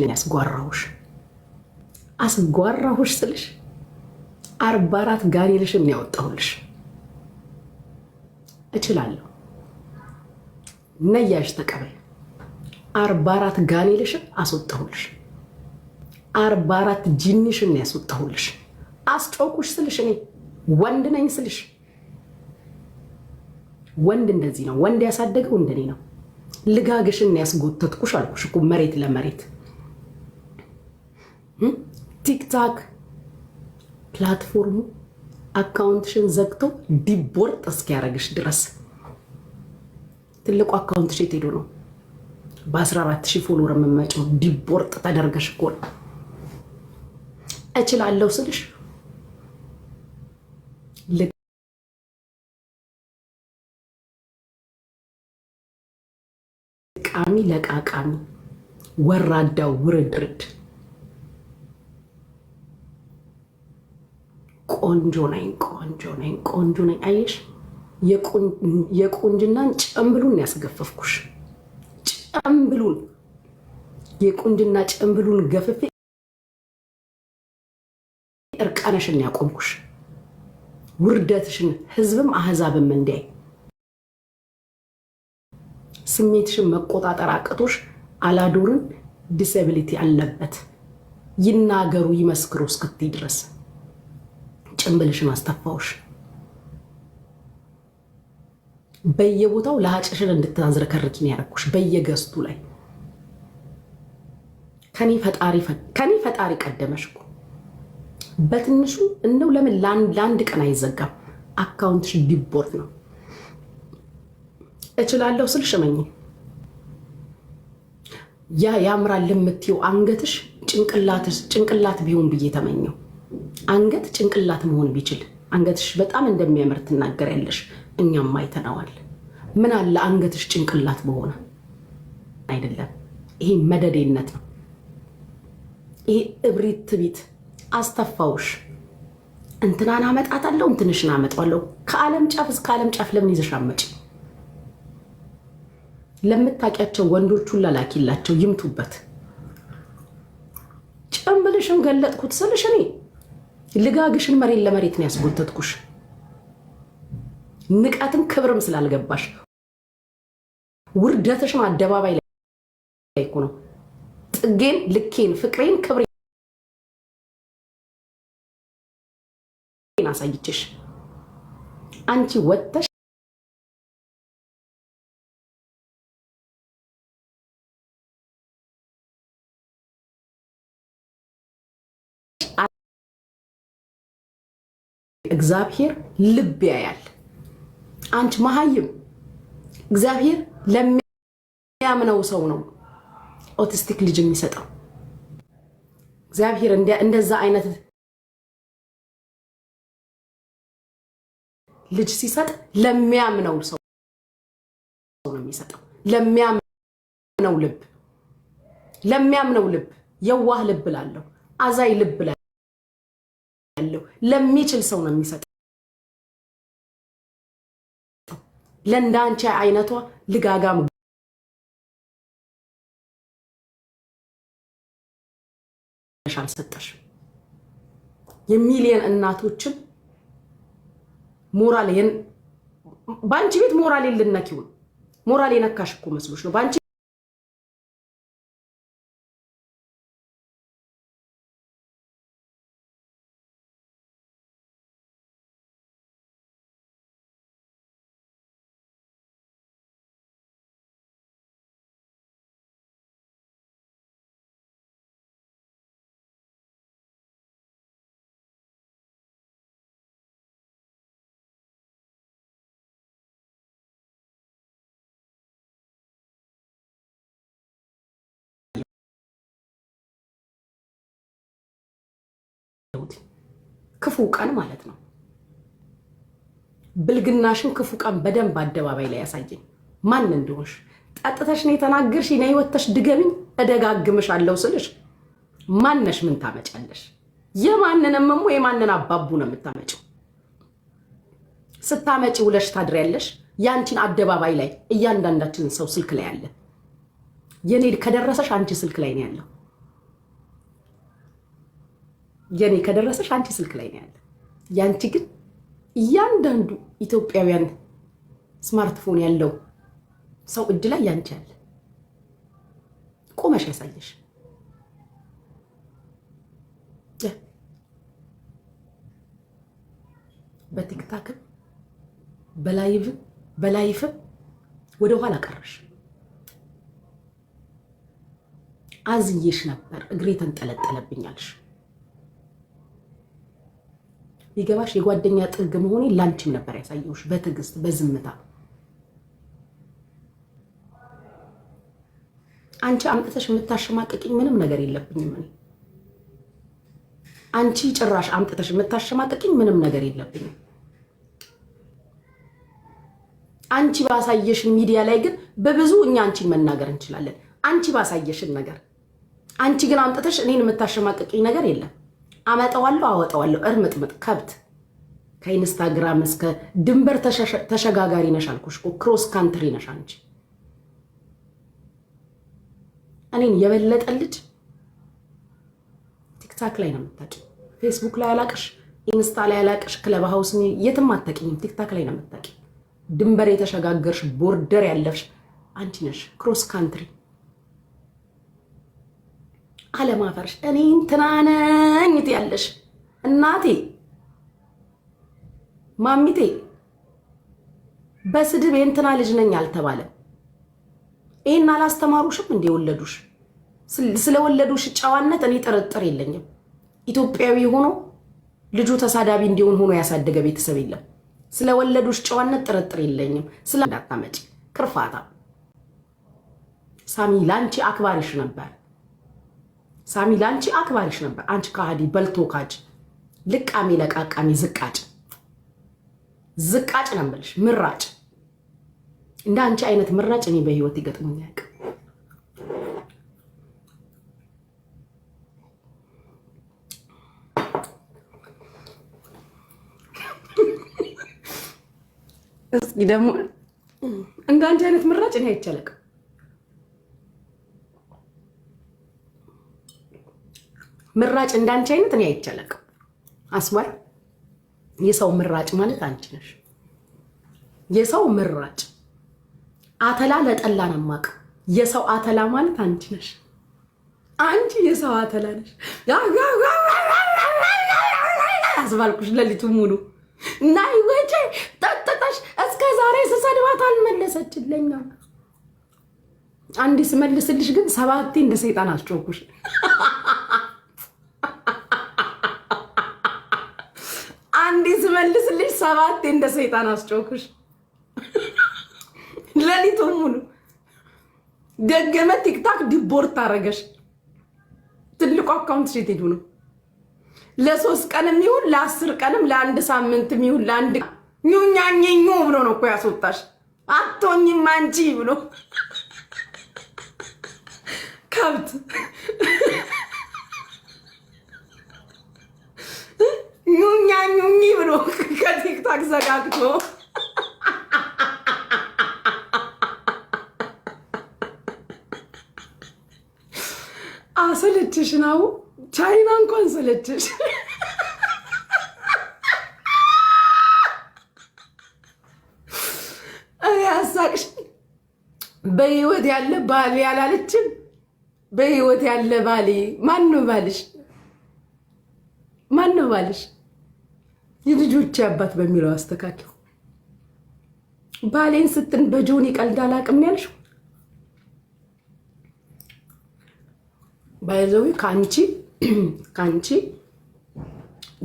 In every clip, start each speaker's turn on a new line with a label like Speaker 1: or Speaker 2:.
Speaker 1: ነው ያስጓራሁሽ። አስጓራሁሽ ስልሽ 44 ጋኔልሽን ነው ያወጣሁልሽ። እችላለሁ። ነያሽ ተቀበል። 44 ጋኔልሽን አስወጣሁልሽ። 44 ጂኒሽን ነው ያስወጣሁልሽ። አስጮኩሽ ስልሽ እኔ ወንድ ነኝ ስልሽ ወንድ እንደዚህ ነው። ወንድ ያሳደገው እንደኔ ነው። ልጋግሽን ያስጎተትኩሽ አልኩሽ እኮ መሬት ለመሬት። ቲክታክ ፕላትፎርሙ አካውንትሽን ዘግቶ ዲቦርጥ እስኪያረግሽ ድረስ ትልቁ አካውንትሽ የት ሄዶ ነው? በ14000 ፎሎወር የምመጪው ዲቦርጥ ተደርገሽ እኮ ነው። እችላለሁ ስልሽ ቃሚ ለቃቃሚ ወራዳው ውርድርድ ቆንጆ ነኝ። አየሽ የቁንጅናን ጨምብሉን ያስገፈፍኩሽ። የቁንጅና ጨምብሉን ገፍፌ እርቃነሽን ያቆምኩሽ። ውርደትሽን ህዝብም አህዛብም እንዲያይ ስሜትሽን መቆጣጠር አቅቶሽ አላዶርን ዲስኤቢሊቲ አለበት ይናገሩ ይመስክሩ እስክትይ ድረስ ጭንብልሽን አስተፋውሽ። በየቦታው ለሀጭሽን እንድታዝረከርኪ ነው ያደረኩሽ። በየገስቱ ላይ ከኔ ፈጣሪ ቀደመሽ እኮ። በትንሹ እንደው ለምን ለአንድ ቀን አይዘጋም? አካውንትሽ ዲቦርት ነው። እችላለሁ ስልሽ እመኚ። ያ ያምራል ለምትይው አንገትሽ ጭንቅላት ቢሆን ብዬ ተመኘው። አንገት ጭንቅላት መሆን ቢችል አንገትሽ በጣም እንደሚያምር ትናገሪያለሽ። እኛም አይተናዋል። ምን አለ አንገትሽ ጭንቅላት በሆነ። አይደለም፣ ይሄ መደዴነት ነው። ይሄ እብሪት ትቢት። አስተፋውሽ። እንትናን አመጣታለሁ እንትንሽን አመጣለሁ። ከዓለም ጫፍ እስከ ዓለም ጫፍ ለምን ይዘሽ አመጪ? ለምታውቂያቸው ወንዶች ሁላ ላኪላቸው ይምቱበት። ጭንብልሽን ገለጥኩት ስልሽ እኔ ልጋግሽን መሬት ለመሬት ነው ያስጎተትኩሽ። ንቀትም ክብርም ስላልገባሽ ውርደትሽን አደባባይ ላይ እኮ ነው ጥጌን ልኬን ፍቅሬን ክብሬን አሳይችሽ። አንቺ ወጥተሽ እግዚአብሔር ልብ ያያል። አንቺ መሃይም እግዚአብሔር ለሚያምነው ሰው ነው ኦቲስቲክ ልጅ የሚሰጠው። እግዚአብሔር እንደዛ አይነት ልጅ ሲሰጥ ለሚያምነው ሰው ነው የሚሰጠው። ለሚያምነው ልብ የዋህ ልብ ላለው አዛይ ልብ ላለው ለሚችል ሰው ነው የሚሰጠው። ለእንዳንቺ አይነቷ ልጋጋም አልሰጠሽም። የሚሊየን እናቶችን ሞራል ባንቺ ቤት ሞራል ልነኪው ሞራል የነካሽ እኮ መስሎሽ ነው። ባንቺ ክፉ ቀን ማለት ነው። ብልግናሽን ክፉ ቀን በደንብ አደባባይ ላይ ያሳየኝ ማን እንደሆንሽ። ጠጥተሽ ነው የተናገርሽ። ነይ ወተሽ ድገሚኝ እደጋግምሻለሁ ስልሽ ማነሽ? ምን ታመጫለሽ? የማንንም የማንን አባቡ ነው የምታመጪው? ስታመጪ ውለሽ ታድሪያለሽ። ያንቺን አደባባይ ላይ እያንዳንዳችን ሰው ስልክ ላይ አለ። የኔ ከደረሰሽ አንቺ ስልክ ላይ ነው ያለው። የኔ ከደረሰሽ አንቺ ስልክ ላይ ነው ያለ። ያንቺ ግን እያንዳንዱ ኢትዮጵያውያን ስማርትፎን ያለው ሰው እጅ ላይ ያንቺ አለ። ቆመሽ ያሳየሽ። በቲክታክም በላይቭም ወደ ኋላ ቀረሽ። አዝዬሽ ነበር፣ እግሬ ተንጠለጠለብኛልሽ። ይገባሽ? የጓደኛ ጥግ መሆኔ ላንቺም ነበር ያሳየውሽ፣ በትዕግስት በዝምታ። አንቺ አምጥተሽ የምታሸማቀቂኝ ምንም ነገር የለብኝም እኔ። አንቺ ጭራሽ አምጥተሽ የምታሸማቀቂኝ ምንም ነገር የለብኝም። አንቺ ባሳየሽን ሚዲያ ላይ ግን በብዙ እኛ አንቺን መናገር እንችላለን። አንቺ ባሳየሽን ነገር። አንቺ ግን አምጥተሽ እኔን የምታሸማቀቂኝ ነገር የለም። አመጣዋለሁ፣ አወጣዋለሁ። እርምጥምጥ ከብት ከኢንስታግራም እስከ ድንበር ተሸጋጋሪ ነሽ አልኩሽ እኮ። ክሮስ ካንትሪ ነሽ አንቺ። እኔን የበለጠ ልጅ ቲክታክ ላይ ነው የምታውቂው። ፌስቡክ ላይ አላቅሽ፣ ኢንስታ ላይ አላቅሽ፣ ክለብ ሃውስ የትም አታውቂኝም። ቲክታክ ላይ ነው የምታውቂው። ድንበር የተሸጋገርሽ ቦርደር ያለፍሽ አንቺ ነሽ። ክሮስ ካንትሪ አለማፈርሽ። እኔ እንትና ነኝ ያለሽ እናቴ ማሚቴ በስድብ የእንትና ልጅ ነኝ አልተባለም። ይሄን አላስተማሩሽም እንደ ወለዱሽ? ስለወለዱሽ ጨዋነት እኔ ጥርጥር የለኝም። ኢትዮጵያዊ ሆኖ ልጁ ተሳዳቢ እንዲሆን ሆኖ ያሳደገ ቤተሰብ የለም። ስለወለዱሽ ጨዋነት ጥርጥር የለኝም። እንዳታመጪ ክርፋታ። ሳሚ ላንቺ አክባሪሽ ነበር። ሳሚ ላንቺ አክባሪሽ ነበር። አንቺ ከሃዲ በልቶ ካጅ፣ ልቃሚ ለቃቃሚ፣ ዝቃጭ ነው የምልሽ። ምራጭ እንደ አንቺ አይነት ምራጭ እኔ በህይወት ይገጥሙኝ ያውቅ። እስኪ ደግሞ እንደ አንቺ አይነት ምራጭ እኔ አይቻለቅም። ምራጭ እንዳንቺ አይነት እኔ አይቻለቅም። አስዋር የሰው ምራጭ ማለት አንቺ ነሽ። የሰው ምራጭ አተላ ለጠላ ነው የማውቀው። የሰው አተላ ማለት አንቺ ነሽ። አንቺ የሰው አተላ ነሽ። አስባልኩሽ ሌሊቱ ሙሉ ናይ ወጪ ተተታሽ እስከ ዛሬ ስሰድባት አልመለሰችልኝም። አንዴ ስመልስልሽ ግን ሰባቴ እንደ ሰይጣን አስጮኩሽ። አንዴ ስመልስልሽ ሰባቴ እንደ ሰይጣን አስጮኩሽ። ሌሊቱ ሙሉ ደገመ። ቲክታክ ዲቦርት አረገሽ። ትልቁ አካውንት ሼት ሄዱ ነው። ለ3 ቀንም ይሁን ለ10 ቀንም ለ1 ሳምንትም ይሁን ለ1 ኙኛኘኙ ብሎ ነው እኮ ያስወጣሽ። አቶኝም አንቺ ብሎ ከብት ኙኛኙኝ ብሎ ከቲክታክ ዘጋግቶ አሰለችሽ ነው። ቻይና እንኳን ሰለችሽ። ያሳቅሽ። በህይወት ያለ ባሌ ያላለችም። በህይወት ያለ ባሌ ማነው? ባልሽ ማነው? ባልሽ የልጆቼ አባት በሚለው አስተካክለው። ባሌን ስትን በጆኒ ቀልድ አላቅም ያልሽው ባይዘው ካንቺ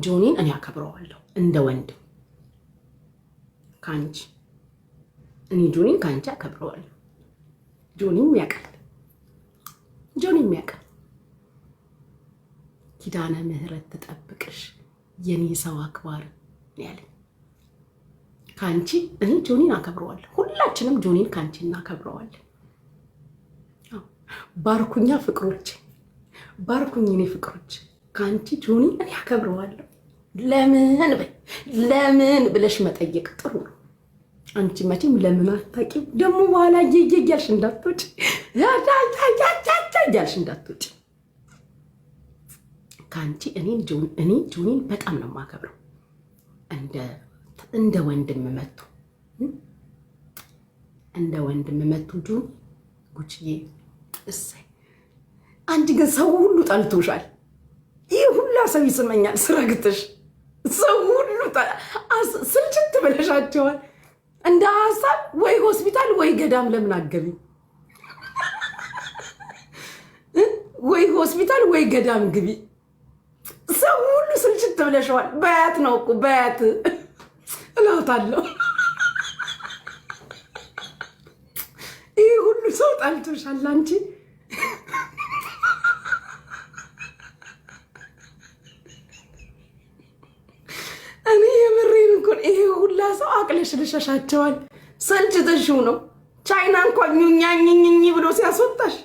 Speaker 1: ጆኒን እኔ አከብረዋለሁ እንደ ወንድ። ካንቺ እኔ ጆኒን ካንቺ አከብረዋለሁ። ጆኒም ያውቃል። ኪዳነ ምህረት ትጠብቅሽ የኔ ሰው አክባር ያለኝ ካንቺ እኔ ጆኒን አከብረዋለሁ። ሁላችንም ጆኒን ካንቺ እናከብረዋለን። ባርኩኛ ፍቅሮች፣ ባርኩኝ እኔ ፍቅሮች። ካንቺ ጆኒ እኔ አከብረዋለሁ። ለምን ብለሽ መጠየቅ ጥሩ ነው። አንቺ መቼም ለምን አታውቂም። ደግሞ በኋላ እያልሽ እንዳትወጪ ከአንቺ እኔ ጆኒን በጣም ነው የማከብረው እንደ ወንድም መቱ ጆኒ ጉቺዬ እሰይ። አንቺ ግን ሰው ሁሉ ጠልቶሻል። ይህ ሁላ ሰው ይስመኛል ስረግጥሽ። ሰው ሁሉ ስልችት ብለሻቸዋል። እንደ ሀሳብ ወይ ሆስፒታል ወይ ገዳም ለምን አገቢ? ወይ ሆስፒታል ወይ ገዳም ግቢ። ሰው ሁሉ ስልችት ብለሸዋል። በያት ነው እኮ በያት እላታለሁ። ይህ ሁሉ ሰው ጠልቶሻል አንቺ። እኔ የምሬን እኮ ይሄ ሁላ ሰው አቅለሽልሸሻቸዋል። ሰልችተሽው ነው። ቻይና እንኳን ኙኛኝኝኝ ብሎ ሲያስወጣሽ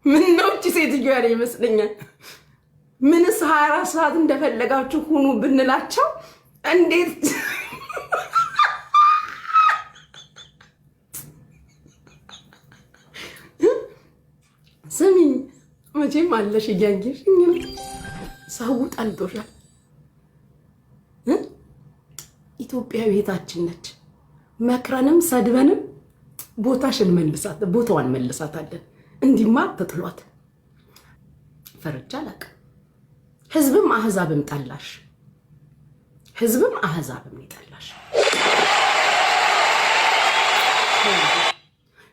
Speaker 1: ምን ነው እቺ ሴትዮ ያለ ይመስለኛል። ምንስ 24 ሰዓት እንደፈለጋችሁ ሁኑ ብንላቸው እንዴት ስሚኝ፣ መቼም አለሽ እያየሽ ሰው ጠልቶሻል። ኢትዮጵያ ቤታችን ነች። መክረንም ሰድበንም ቦታዋን መልሳታለን። እንዲማ ተጥሏት ፈርጃ አላውቅም። ህዝብም አህዛብም ጠላሽ። ህዝብም አህዛብም ይጠላሽ።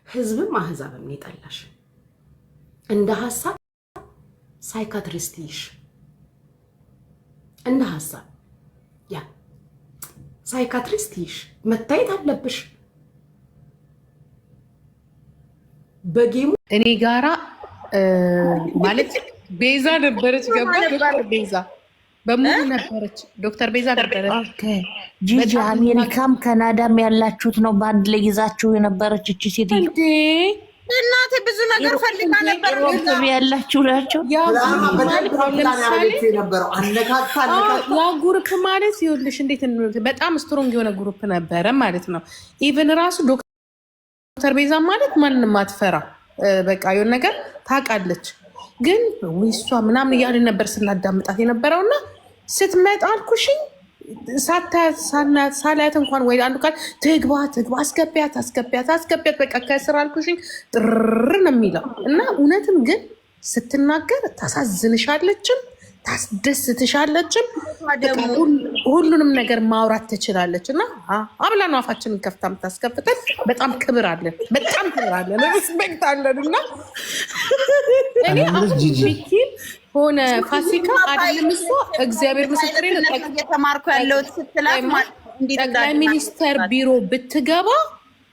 Speaker 1: ህዝብም አህዛብም ይጠላሽ። እንደ ሐሳብ ሳይካትሪስትሽ እንደ ሐሳብ ያ ሳይካትሪስትሽ መታየት አለብሽ። በጌሙ
Speaker 2: እኔ ጋራ ማለት ቤዛ ነበረች። ገባ ዶክተር ቤዛ በሙሉ ነበረች። ዶክተር ቤዛ ነበረች።
Speaker 3: ጂጂ አሜሪካም ካናዳም ያላችሁት ነው በአንድ ላይ ይዛችሁ የነበረች እቺ ሴት
Speaker 2: እንዴ? እናቴ ብዙ ነገር ፈልጋ ነበር።
Speaker 3: ያላችሁ ናቸው። ያ
Speaker 2: ግሩፕ ማለት ይኸውልሽ እንዴት በጣም ስትሮንግ የሆነ ግሩፕ ነበረ ማለት ነው። ኢቨን ራሱ ዶክተር ቤዛ ማለት ማንንም አትፈራ። በቃ የሆነ ነገር ታውቃለች። ግን ወይሷ ምናምን እያልን ነበር ስናዳምጣት የነበረውና ስትመጣ አልኩሽኝ ሳላያት እንኳን ወይ አንዱ ቃል ትግባ አስገቢያት በቃ ከስራ አልኩሽኝ ጥር ነው የሚለው እና እውነትም ግን ስትናገር ታሳዝንሻለችም ታስደስትሻለችም። ሁሉንም ነገር ማውራት ትችላለች እና አብላ ነው አፋችንን ከፍታ የምታስከፍተን። በጣም ክብር አለን፣ ሪስፔክት አለን እና እኔ አሁን ሚኪን ሆነ ፋሲካ አይደለም እሷ እግዚአብሔር ምስክሬ ነው።
Speaker 4: እየተማርኩ ያለሁት ስትላት
Speaker 2: ጠቅላይ ሚኒስተር ቢሮ ብትገባ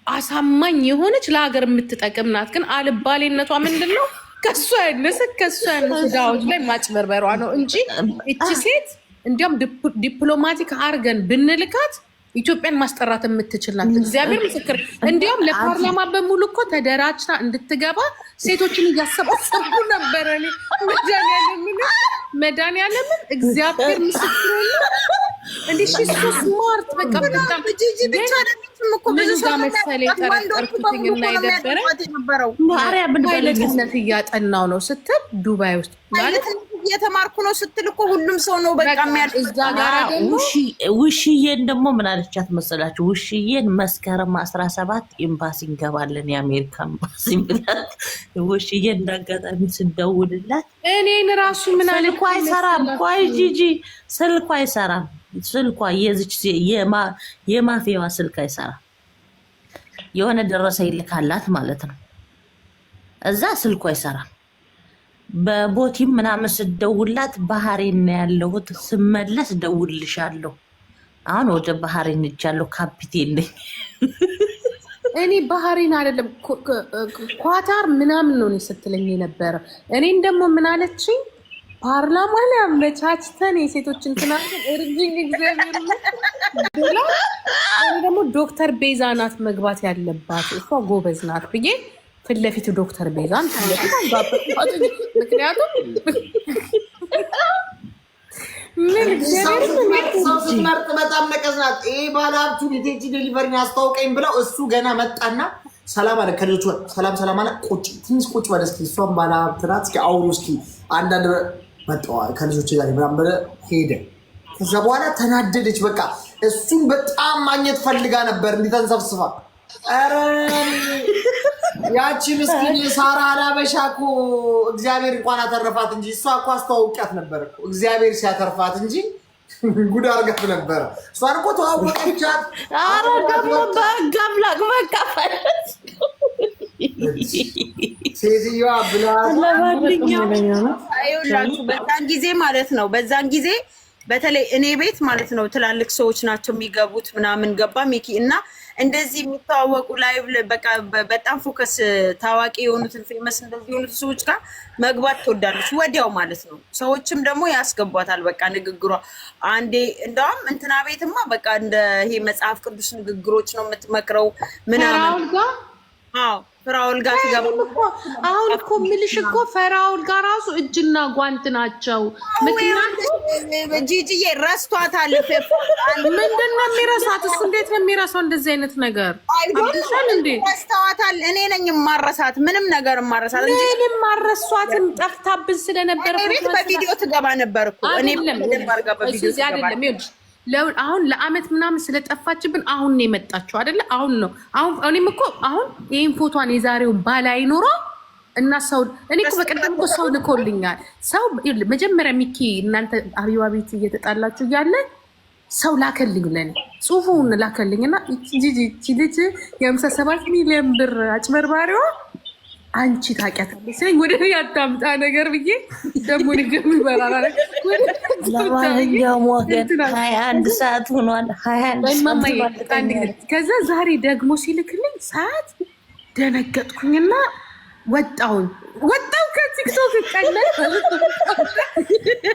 Speaker 2: አሳማኝ የሆነች ለሀገር የምትጠቅም ናት። ግን አልባሌነቷ ምንድን ነው? ከእሷ ያነሰ ዳዎች ላይ ማጭበርበሯ ነው እንጂ እቺ ሴት እንዲያውም ዲፕሎማቲክ አርገን ብንልካት ኢትዮጵያን ማስጠራት የምትችል ናት። እግዚአብሔር ምስክር። እንዲያውም ለፓርላማ በሙሉ እኮ ተደራጅታ እንድትገባ ሴቶችን እያሰባሰቡ ነበረ። መድኃኒዓለምን እግዚአብሔር ምስክር እንዲ ስማርት በቃ በጣም ብዙ ጋር መሰለ የጠረጠርኩትኝና የነበረ ፓይለትነት እያጠናው ነው ስትል ዱባይ ውስጥ ማለት
Speaker 4: እየተማርኩ ነው ስትል እኮ ሁሉም ሰው ነው በቃ
Speaker 2: እዛ ጋር ደግሞ
Speaker 3: ውሽዬን ደግሞ ምን አለቻት መሰላችሁ? ውሽዬን መስከረም 17 ኤምባሲ እንገባለን የአሜሪካ ኤምባሲ ብላት ውሽዬን እንዳጋጣሚ ስደውልላት
Speaker 2: እኔን ራሱ ምን አለ
Speaker 3: ስልኳ አይሰራም። ቆይ ጂጂ ስልኳ አይሰራም። ስልኳ የዚች የማፊያዋ ስልክ አይሰራም። የሆነ ደረሰ ይልካላት ማለት ነው። እዛ ስልኳ አይሰራም። በቦቲም ምናምን ስደውላት ባህሬን ነው ያለሁት፣ ስመለስ ደውልልሻለሁ። አሁን ወደ ባህሬን እጃለሁ፣ ካፒቴን ነኝ።
Speaker 2: እኔ ባህሬን አይደለም ኳታር ምናምን ነው ስትለኝ የነበረ። እኔን ደግሞ ምን አለችኝ? ፓርላማ ላይ አመቻችተን የሴቶችን ትናንትን እርጅኝ እግዚአብሔር ብላ እኔ ደግሞ ዶክተር ቤዛ ናት መግባት ያለባት እሷ ጎበዝ ናት ብዬ ፊት ለፊት ዶክተር ቤዛን ፊት አንጋበት። ምክንያቱም ምን
Speaker 5: ሰው ስትመርጥ በጣም ነቀዝናት። ይሄ ባለሀብቱ ሊቴጂ ዴሊቨሪ አስታውቀኝ ብለው እሱ ገና መጣና ሰላም አለ። ከልጆቹ ሰላም አለ። ቁጭ ትንሽ ቁጭ በለ እስኪ፣ እሷም ባለሀብት ናት። እስኪ አውሩ እስኪ አንዳንድ መጣሁ ከልጆቼ ጋር ምናምን ብለህ ሄደ። ከዛ በኋላ ተናደደች። በቃ እሱን በጣም ማግኘት ፈልጋ ነበር እንዲተንሰብስባ። ኧረ ያቺ ምስኪን ሳራ አላበሻ እኮ እግዚአብሔር እንኳን አተረፋት እንጂ እሷ እኮ አስተዋውቂያት ነበር እኮ እግዚአብሔር ሲያተርፋት እንጂ ጉድ አድርጋት ነበረ። እሷን እኮ ተዋወቀቻት።
Speaker 3: ኧረ ደግሞ በጋምላክ መካፈለት
Speaker 5: ሴትዮዋ ብላት
Speaker 4: ለማንኛውም አይውላችሁ በዛን ጊዜ ማለት ነው። በዛን ጊዜ በተለይ እኔ ቤት ማለት ነው ትላልቅ ሰዎች ናቸው የሚገቡት ምናምን ገባ ሚኪ እና እንደዚህ የሚተዋወቁ ላይ በቃ በጣም ፎከስ ታዋቂ የሆኑትን ፌመስ እንደዚህ የሆኑት ሰዎች ጋር መግባት ትወዳለች ወዲያው ማለት ነው። ሰዎችም ደግሞ ያስገቧታል። በቃ ንግግሯ አንዴ እንደውም እንትና ቤትማ በቃ እንደ ይሄ መጽሐፍ ቅዱስ ንግግሮች ነው የምትመክረው ምናምን። አዎ ፍራውል ጋር ትገባ።
Speaker 2: አሁን እኮ ምልሽ እኮ ፈራውል ጋር ራሱ እጅና ጓንት ናቸው።
Speaker 4: ምክንያቱም ጂጂዬ ረስቷታል።
Speaker 2: ምንድን ነው የሚረሳት? እሱ እንዴት ነው የሚረሳው እንደዚህ አይነት ነገር? አይደል እንዴ
Speaker 4: ረስቷታል። እኔ ነኝ የማረሳት ምንም ነገር የማረሳት እንጂ
Speaker 2: ምንም ማረሷትም ጠፍታብን ስለነበረ
Speaker 4: ቤት በቪዲዮ ትገባ ነበር እኮ እኔ ምንም አርጋ በቪዲዮ ትገባ
Speaker 2: አይደለም። አሁን ለአመት ምናምን ስለጠፋችብን አሁን ነው የመጣችው አይደለ? አሁን ነው እኔም እኮ አሁን ይሄን ፎቶን የዛሬውን ባላይ ኖሮ እና ሰው እኔ እኮ በቀደም እኮ ሰው ልኮልኛል። ሰው መጀመሪያ ሚኪ እናንተ አቢባ ቤት እየተጣላችሁ እያለ ሰው ላከልኝ፣ ለኔ ጽሁፉን ላከልኝና እቺ ልጅ የ57 ሚሊዮን ብር አጭበርባሪዋ አንቺ ታውቂያታለሽ ስለኝ ወደ ያዳምጣ ነገር ብዬ ደግሞ ንግም ይበራራ
Speaker 3: ለማንኛውም ወገን 21 ሰዓት ሆኗል። 21 ሰዓት
Speaker 2: ከዛ ዛሬ ደግሞ ሲልክልኝ ሰዓት ደነገጥኩኝና ወጣው ከቲክቶክ ቀለ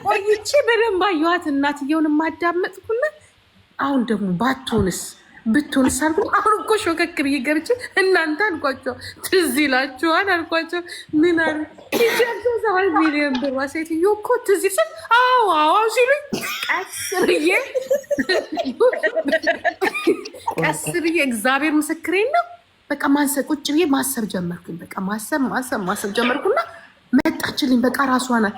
Speaker 2: ቆይቼ በደንብ አየኋት። እናትየውን ማዳመጥኩና አሁን ደግሞ ብትሆንስ አልኩ። አሁን እኮ ሾከክ ብዬ ገብቼ እናንተ አልኳቸው ትዝ ይላችኋል አልኳቸው። ምን አሉ ይጀምራል ሚሊዮን ብር ሴትዮ እኮ ትዝ ይላል። አዎ ሲሉኝ ቀስ ብዬ እግዚአብሔር ምስክሬን ነው። በቃ ቁጭ ብዬ ማሰብ ጀመርኩኝ። በቃ ማሰብ ጀመርኩና መጣችልኝ። በቃ ራሷ ናት